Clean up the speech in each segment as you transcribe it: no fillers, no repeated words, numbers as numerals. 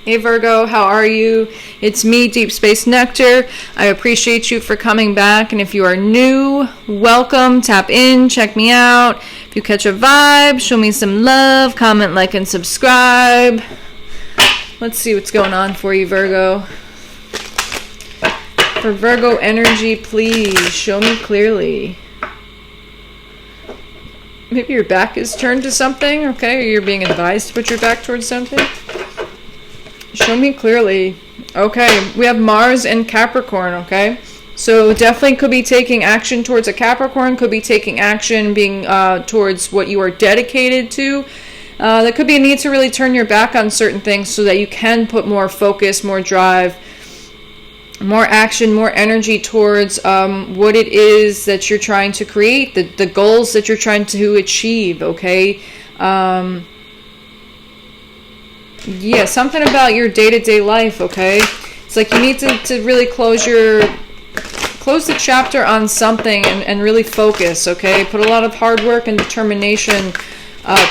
Hey Virgo, how are you? It's me, Deep Space Nectar. I appreciate you for coming back. And if you are new, welcome. Tap in, check me out. If you catch a vibe, show me some love, comment, like, and subscribe. Let's see what's going on for you, Virgo. For Virgo energy, please show me clearly. Maybe your back is turned to something, okay? Or you're being advised to put your back towards something. Show me clearly. Okay, we have Mars and Capricorn, okay? So definitely could be taking action towards a Capricorn, could be taking action being towards what you are dedicated to. There could be a need to really turn your back on certain things so that you can put more focus, more drive, more action, more energy towards what it is that you're trying to create, the goals that you're trying to achieve, okay? Yeah, something about your day-to-day life, okay? It's like you need to really close the chapter on something and really focus, okay? Put a lot of hard work and determination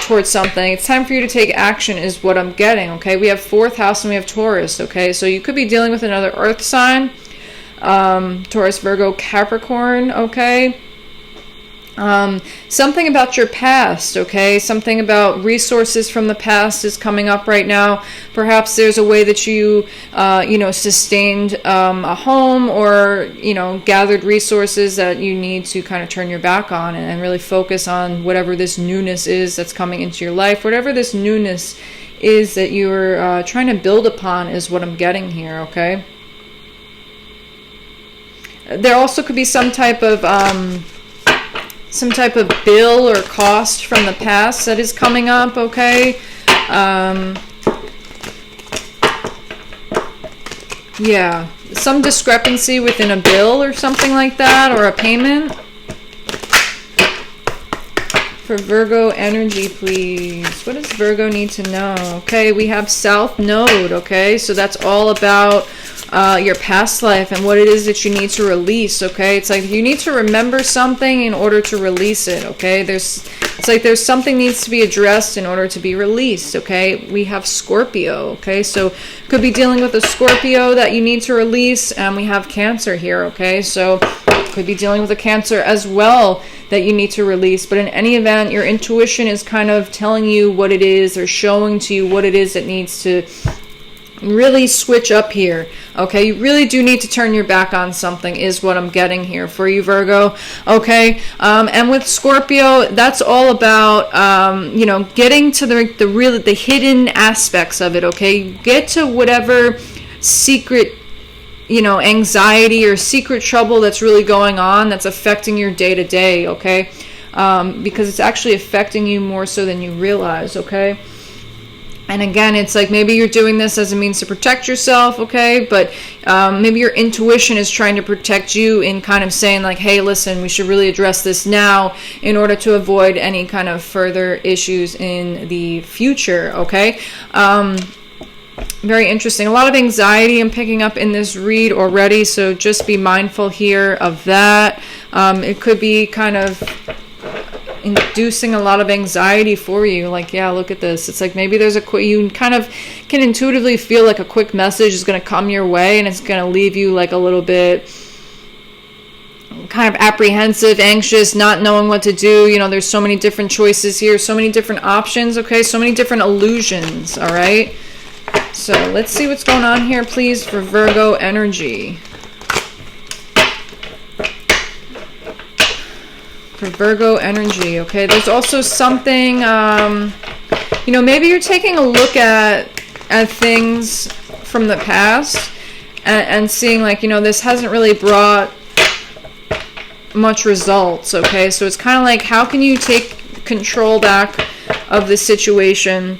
towards something. It's time for you to take action is what I'm getting, okay? We have 4th house and we have Taurus, okay? So you could be dealing with another earth sign, Taurus, Virgo, Capricorn, okay? Something about your past, okay? Something about resources from the past is coming up right now. Perhaps there's a way that you, sustained a home or, gathered resources that you need to kind of turn your back on and really focus on whatever this newness is that's coming into your life. Whatever this newness is that you're trying to build upon is what I'm getting here, okay? There also could be some type of bill or cost from the past that is coming up, okay? Yeah, some discrepancy within a bill or something like that, or a payment. For Virgo energy, please. What does Virgo need to know? Okay, we have South Node, okay? So that's all about your past life and what it is that you need to release, okay? It's like you need to remember something in order to release it, okay? It's like there's something needs to be addressed in order to be released, okay? We have Scorpio, okay? So could be dealing with a Scorpio that you need to release, and we have Cancer here, okay? So could be dealing with a Cancer as well that you need to release. But in any event, your intuition is kind of telling you what it is or showing to you what it is that needs to really switch up here, okay? You really do need to turn your back on something is what I'm getting here for you, Virgo, okay? And with Scorpio, that's all about getting to the hidden aspects of it, okay? Get to whatever secret anxiety or secret trouble that's really going on that's affecting your day-to-day, okay? Because it's actually affecting you more so than you realize, okay? And again, it's like maybe you're doing this as a means to protect yourself, okay? But maybe your intuition is trying to protect you in kind of saying like, hey, listen, we should really address this now in order to avoid any kind of further issues in the future, okay? Very interesting. A lot of anxiety I'm picking up in this read already, so just be mindful here of that. It could be kind of inducing a lot of anxiety for you. Like, yeah, look at this. It's like maybe there's you kind of can intuitively feel like a quick message is going to come your way, and it's going to leave you like a little bit kind of apprehensive, anxious, not knowing what to do. There's so many different choices here, so many different options, okay? So many different illusions, all right? So let's see what's going on here, please, for Virgo energy. For Virgo energy, okay? There's also something, maybe you're taking a look at things from the past and seeing like, this hasn't really brought much results, okay? So it's kind of like, how can you take control back of the situation?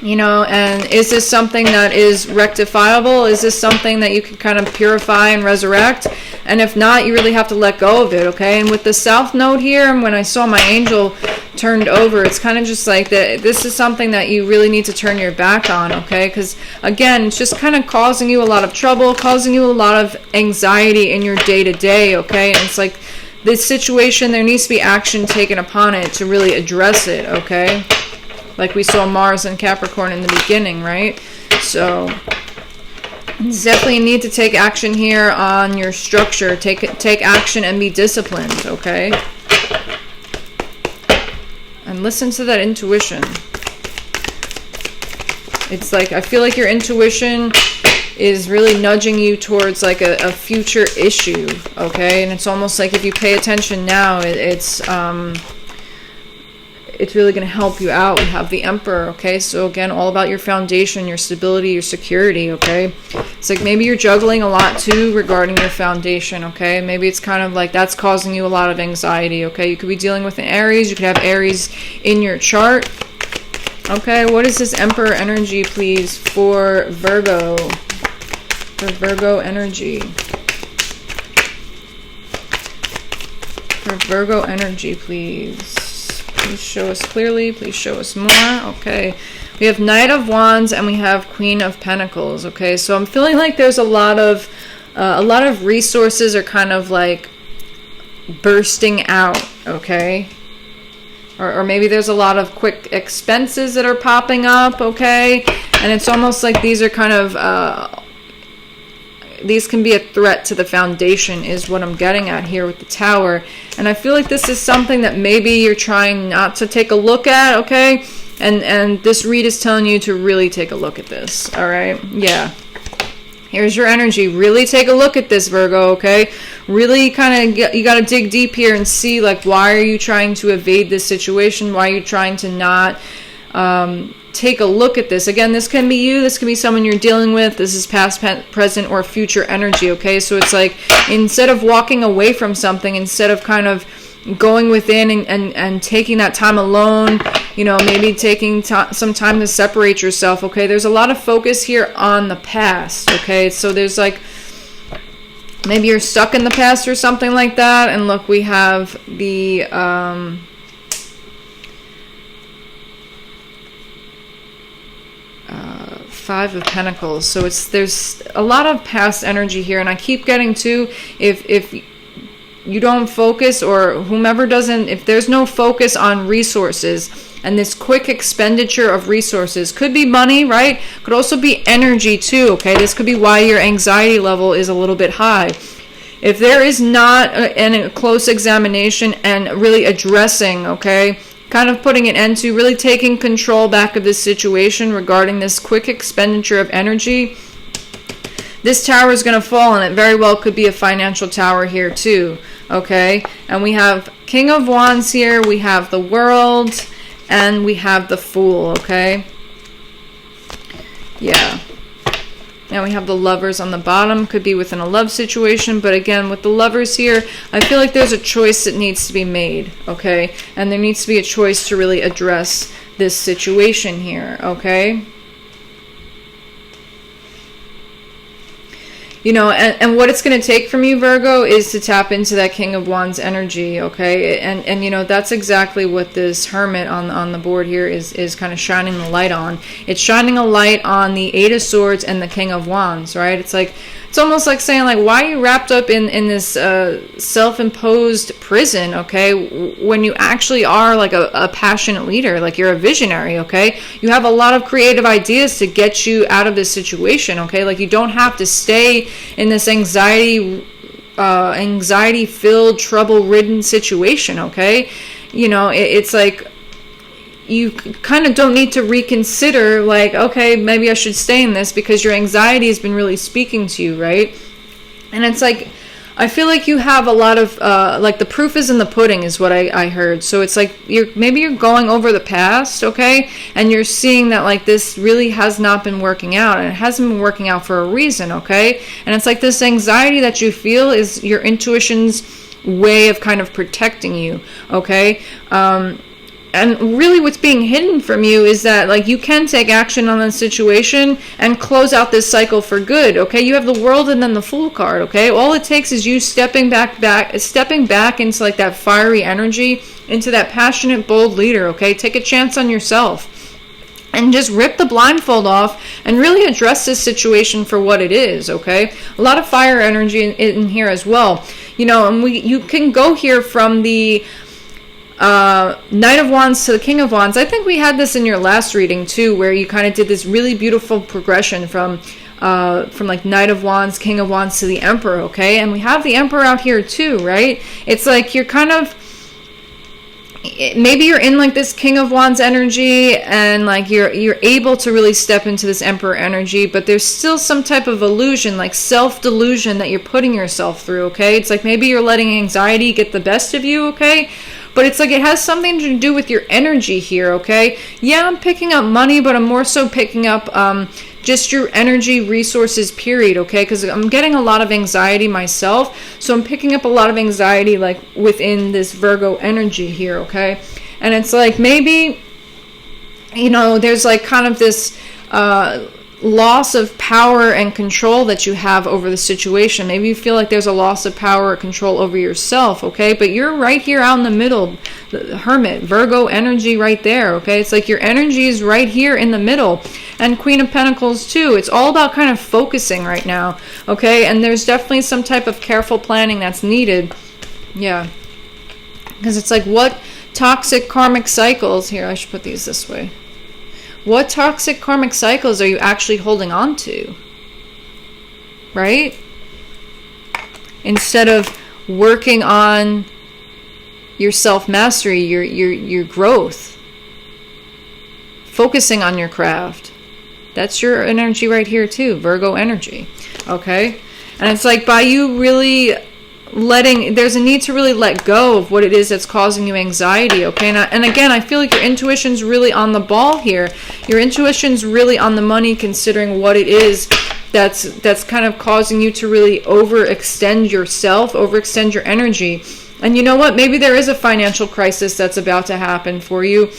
And is this something that is rectifiable? Is this something that you can kind of purify and resurrect? And if not, you really have to let go of it, okay? And with the South Node here, and when I saw my angel turned over, it's kind of just like that. This is something that you really need to turn your back on, okay? Because again, it's just kind of causing you a lot of trouble, causing you a lot of anxiety in your day-to-day, okay? And it's like this situation, there needs to be action taken upon it to really address it, okay? like we saw Mars and Capricorn in the beginning, right? So it's definitely a need to take action here on your structure. Take action and be disciplined, okay? And listen to that intuition. It's like, I feel like your intuition is really nudging you towards like a future issue, okay? And it's almost like if you pay attention now, it's really going to help you out. We have the Emperor, okay? So again, all about your foundation, your stability, your security, okay? It's like maybe you're juggling a lot too regarding your foundation, okay? Maybe it's kind of like that's causing you a lot of anxiety, okay? You could be dealing with an Aries. You could have Aries in your chart. Okay, what is this Emperor energy, please, for Virgo? For Virgo energy. For Virgo energy, please. Please show us clearly. Please show us more. Okay. We have Knight of Wands and we have Queen of Pentacles. Okay. So I'm feeling like there's a lot of resources are kind of like bursting out. Okay. Or maybe there's a lot of quick expenses that are popping up. Okay. And it's almost like these are kind of, these can be a threat to the foundation is what I'm getting at here with the Tower. And I feel like this is something that maybe you're trying not to take a look at, okay? And this read is telling you to really take a look at this, all right? Yeah. Here's your energy. Really take a look at this, Virgo, okay? Really kind of, you got to dig deep here and see, like, why are you trying to evade this situation? Why are you trying to not take a look at this? Again, this can be you, this can be someone you're dealing with, this is past, present, or future energy, okay? So it's like, instead of walking away from something, instead of kind of going within and taking that time alone, you know, maybe taking some time to separate yourself, okay? There's a lot of focus here on the past, okay? So there's like, maybe you're stuck in the past or something like that. And look, we have the Five of Pentacles. So there's a lot of past energy here, and I keep getting to, if you don't focus, or whomever doesn't, if there's no focus on resources and this quick expenditure of resources, could be money, right? Could also be energy too, okay? This could be why your anxiety level is a little bit high. If there is not a close examination and really addressing, okay, kind of putting an end to, really taking control back of this situation regarding this quick expenditure of energy, this tower is going to fall, and it very well could be a financial tower here too, okay? And we have King of Wands here, we have the World, and we have the Fool, okay? Yeah. And we have the Lovers on the bottom, could be within a love situation, but again, with the Lovers here, I feel like there's a choice that needs to be made, okay? And there needs to be a choice to really address this situation here, okay? You know, and what it's going to take from you, Virgo, is to tap into that King of Wands energy, okay? And you know, that's exactly what this Hermit on the board here is kind of shining the light on. It's shining a light on the Eight of Swords and the King of Wands, right? It's like, it's almost like saying, like, why are you wrapped up in this self-imposed prison, okay, when you actually are like a passionate leader, like you're a visionary, okay? You have a lot of creative ideas to get you out of this situation, okay? Like, you don't have to stay in this anxiety-filled, trouble-ridden situation, okay? You know, it's like, you kind of don't need to reconsider, like, okay, maybe I should stay in this, because your anxiety has been really speaking to you, right? And it's like, I feel like you have a lot of, like, the proof is in the pudding is what I heard. So it's like, maybe you're going over the past, okay? And you're seeing that, like, this really has not been working out, and it hasn't been working out for a reason, okay? And it's like this anxiety that you feel is your intuition's way of kind of protecting you, okay? And really what's being hidden from you is that, like, you can take action on the situation and close out this cycle for good, okay? You have the World and then the Fool card, okay? All it takes is you stepping back into, like, that fiery energy, into that passionate, bold leader, okay? Take a chance on yourself and just rip the blindfold off and really address this situation for what it is, okay? A lot of fire energy in here as well. You know, and you can go here from the Knight of Wands to the King of Wands. I think we had this in your last reading too, where you kind of did this really beautiful progression from like Knight of Wands, King of Wands to the Emperor, okay? And we have the Emperor out here too, right? It's like you're kind of, maybe you're in like this King of Wands energy, and like you're able to really step into this Emperor energy, but there's still some type of illusion, like self-delusion that you're putting yourself through, okay? It's like maybe you're letting anxiety get the best of you, okay? But it's like it has something to do with your energy here, okay? Yeah, I'm picking up money, but I'm more so picking up just your energy resources, period, okay? Because I'm getting a lot of anxiety myself, so I'm picking up a lot of anxiety like within this Virgo energy here, okay? And it's like maybe, you know, there's like kind of this loss of power and control that you have over the situation. Maybe you feel like there's a loss of power or control over yourself, okay? But you're right here out in the middle, the Hermit, Virgo energy right there, okay? It's like your energy is right here in the middle. And Queen of Pentacles too. It's all about kind of focusing right now, okay? And there's definitely some type of careful planning that's needed. Yeah. Because it's like, what toxic karmic cycles, here, I should put these this way. What toxic karmic cycles are you actually holding on to? Right? Instead of working on your self-mastery, your growth, focusing on your craft. That's your energy right here too, Virgo energy. Okay? And it's like by you really there's a need to really let go of what it is that's causing you anxiety, okay? And again, I feel like your intuition's really on the ball here. Your intuition's really on the money, considering what it is that's kind of causing you to really overextend yourself, overextend your energy. And you know what? Maybe there is a financial crisis that's about to happen for you.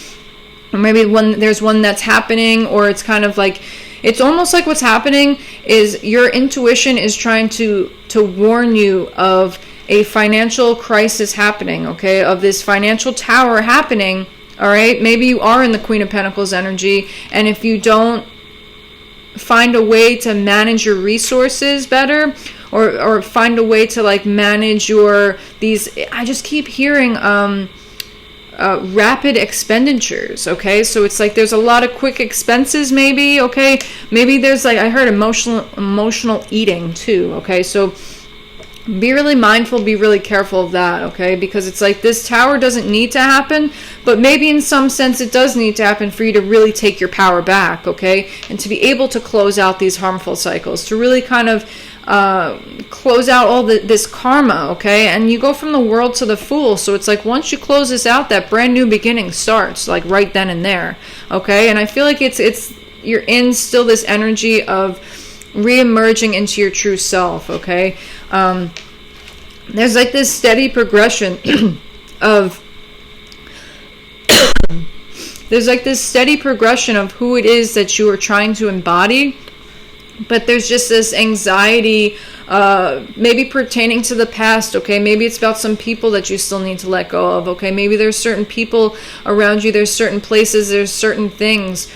Or maybe there's one that's happening, or it's kind of like, it's almost like what's happening is your intuition is trying to warn you of a financial crisis happening, okay? Of this financial tower happening, all right? Maybe you are in the Queen of Pentacles energy, and if you don't find a way to manage your resources better, or find a way to like manage I just keep hearing rapid expenditures, okay? So it's like there's a lot of quick expenses, maybe, okay? Maybe there's like, I heard emotional eating too, okay? So be really mindful, be really careful of that, okay? Because it's like this tower doesn't need to happen, but maybe in some sense it does need to happen for you to really take your power back, okay? And to be able to close out these harmful cycles, to really kind of close out all this karma, okay? And you go from the World to the Fool, so it's like once you close this out, that brand new beginning starts, like right then and there, okay? And I feel like you're in still this energy of re-emerging into your true self, okay? There's like this steady progression of there's like this steady progression of who it is that you are trying to embody. But there's just this anxiety, maybe pertaining to the past, okay? Maybe it's about some people that you still need to let go of, okay? Maybe there's certain people around you, there's certain places, there's certain things,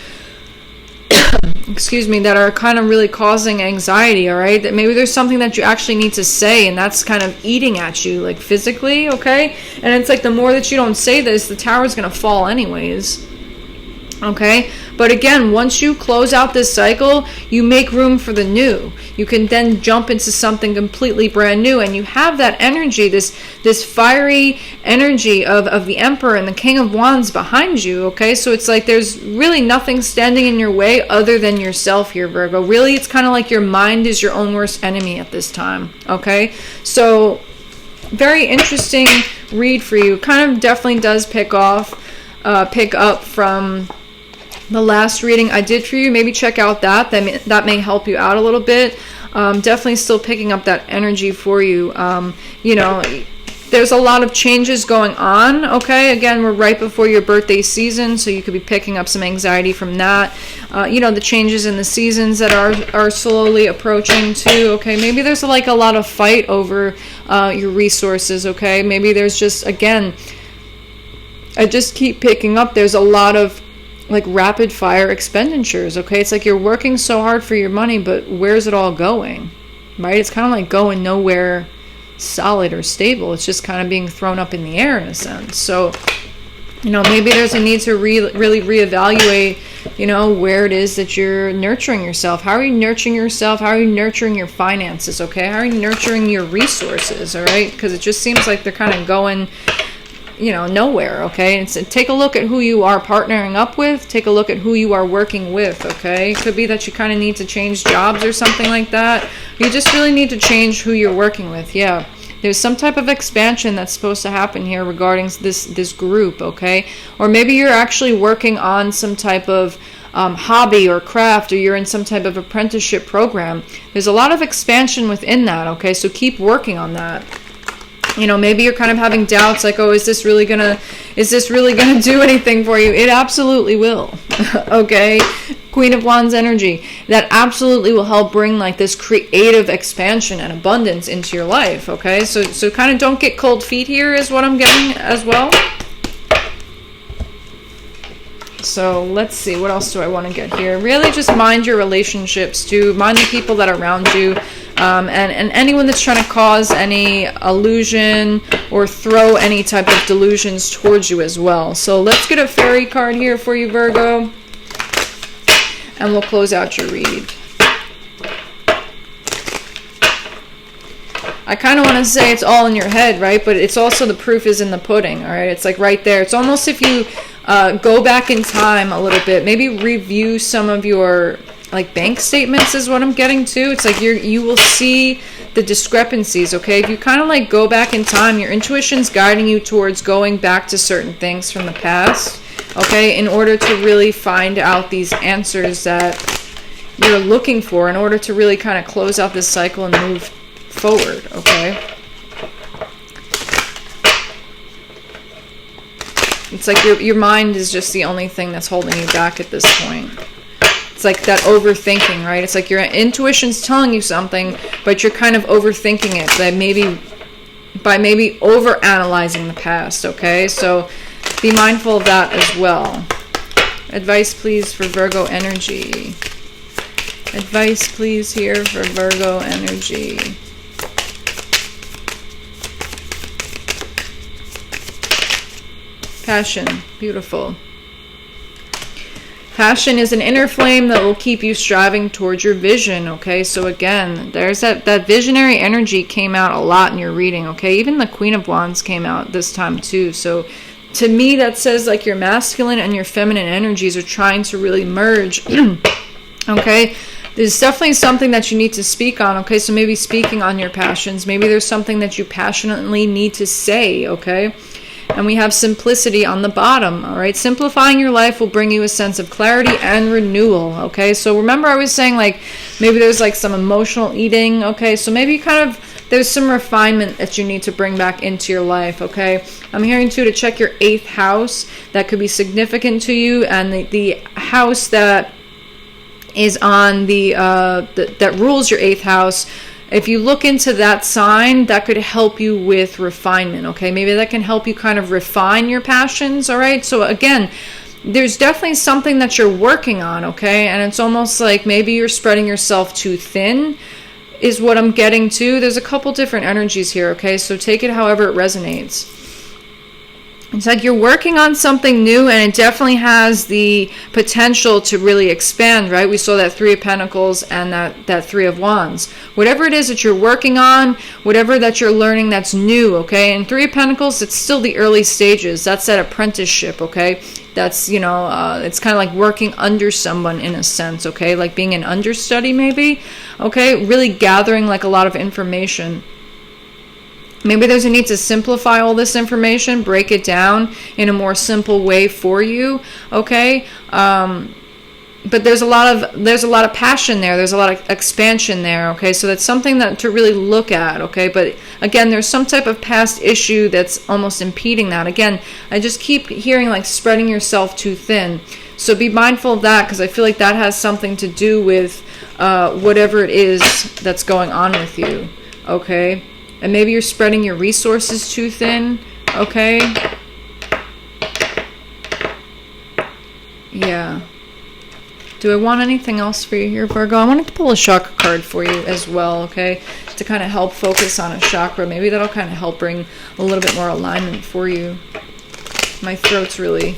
excuse me, that are kind of really causing anxiety, all right? That maybe there's something that you actually need to say, and that's kind of eating at you, like physically, okay? And it's like the more that you don't say this, the tower's going to fall anyways. Okay, but again, once you close out this cycle, you make room for the new. You can then jump into something completely brand new, and you have that energy, this fiery energy of the Emperor and the King of Wands behind you. Okay, so it's like there's really nothing standing in your way other than yourself here, Virgo. Really, it's kind of like your mind is your own worst enemy at this time. Okay, so very interesting read for you. Kind of definitely does pick up from the last reading I did for you. Maybe check out that may help you out a little bit. Definitely still picking up that energy for you. You know, there's a lot of changes going on, okay? Again, we're right before your birthday season, so you could be picking up some anxiety from that. You know, the changes in the seasons that are slowly approaching too, okay? Maybe there's like a lot of fight over your resources, okay? Maybe there's just, again, I just keep picking up, there's a lot of like rapid fire expenditures, okay? It's like you're working so hard for your money, but where's it all going, right? It's kind of like going nowhere solid or stable. It's just kind of being thrown up in the air in a sense. So You know, maybe there's a need to really reevaluate, you know, where it is that you're nurturing yourself. How are you nurturing yourself? How are you nurturing your finances, okay? How are you nurturing your resources, all right? Because it just seems like they're kind of going, you know, nowhere, okay? And so take a look at who you are partnering up with. Take a look at who you are working with, okay? It could be that you kind of need to change jobs or something like that. You just really need to change who you're working with, yeah. There's some type of expansion that's supposed to happen here regarding this group, okay? Or maybe you're actually working on some type of hobby or craft, or you're in some type of apprenticeship program. There's a lot of expansion within that, okay? So keep working on that. You know, maybe you're kind of having doubts like, oh, is this really gonna do anything for you? It absolutely will. Okay? Queen of Wands energy. That absolutely will help bring like this creative expansion and abundance into your life. Okay? So kind of don't get cold feet here is what I'm getting as well. So let's see, what else do I want to get here? Really just mind your relationships too. Mind the people that are around you. And anyone that's trying to cause any illusion or throw any type of delusions towards you as well. So let's get a fairy card here for you, Virgo. And we'll close out your read. I kind of want to say it's all in your head, right? But it's also the proof is in the pudding, all right? It's like right there. It's almost if you go back in time a little bit, maybe review some of your like bank statements is what I'm getting to. It's like you will see the discrepancies, okay? If you kind of like go back in time, your intuition's guiding you towards going back to certain things from the past, okay? In order to really find out these answers that you're looking for, in order to really kind of close out this cycle and move forward, okay? It's like your mind is just the only thing that's holding you back at this point. It's like that overthinking, right? It's like your intuition's telling you something, but you're kind of overthinking it by maybe overanalyzing the past, okay? So be mindful of that as well. Advice, please, for Virgo energy. Advice, please, here for Virgo energy. Passion, beautiful. Passion is an inner flame that will keep you striving towards your vision, okay? So again, there's that visionary energy came out a lot in your reading, okay? Even the Queen of Wands came out this time too. So to me, that says like your masculine and your feminine energies are trying to really merge, okay? There's definitely something that you need to speak on, okay? So maybe speaking on your passions. Maybe there's something that you passionately need to say, okay? And we have simplicity on the bottom, all right? Simplifying your life will bring you a sense of clarity and renewal, okay? So remember I was saying, like, maybe there's, like, some emotional eating, okay? So maybe kind of there's some refinement that you need to bring back into your life, okay? I'm hearing, too, to check your 8th house. That could be significant to you. And the house that is on that rules your 8th house, if you look into that sign, that could help you with refinement, okay? Maybe that can help you kind of refine your passions, all right? So again, there's definitely something that you're working on, okay? And it's almost like maybe you're spreading yourself too thin is what I'm getting to. There's a couple different energies here, okay? So take it however it resonates. It's like you're working on something new, and it definitely has the potential to really expand, right? We saw that 3 of Pentacles and that 3 of Wands. Whatever it is that you're working on, whatever that you're learning that's new, okay? And 3 of Pentacles, it's still the early stages. That's that apprenticeship, okay? That's, you know, it's kind of like working under someone in a sense, okay? Like being an understudy maybe, okay? Really gathering like a lot of information. Maybe there's a need to simplify all this information, break it down in a more simple way for you, okay? But there's a lot of passion there. There's a lot of expansion there, okay? So that's something that to really look at, okay? But again, there's some type of past issue that's almost impeding that. Again, I just keep hearing like spreading yourself too thin. So be mindful of that, because I feel like that has something to do with whatever it is that's going on with you, okay? And maybe you're spreading your resources too thin, okay? Yeah. Do I want anything else for you here, Virgo? I wanted to pull a chakra card for you as well, okay? To kind of help focus on a chakra. Maybe that'll kind of help bring a little bit more alignment for you. My throat's really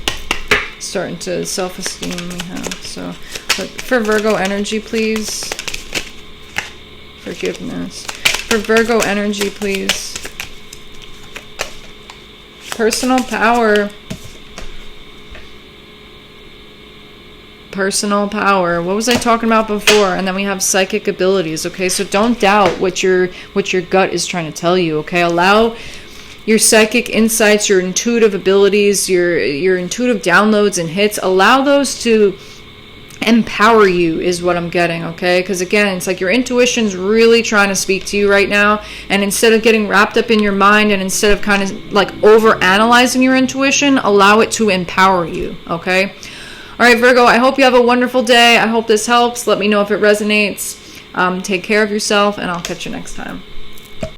starting to self-esteem we have. So, but for Virgo energy, please. Forgiveness. For Virgo energy, please. Personal power. Personal power. What was I talking about before? And then we have psychic abilities. Okay, so don't doubt what your gut is trying to tell you. Okay, allow your psychic insights, your intuitive abilities, your intuitive downloads and hits. Allow those to empower you is what I'm getting. Okay, because again, it's like your intuition's really trying to speak to you right now, and instead of getting wrapped up in your mind and instead of kind of like over analyzing your intuition, allow it to empower you. Okay. All right, Virgo, I hope you have a wonderful day. I hope this helps. Let me know if it resonates. Take care of yourself, and I'll catch you next time.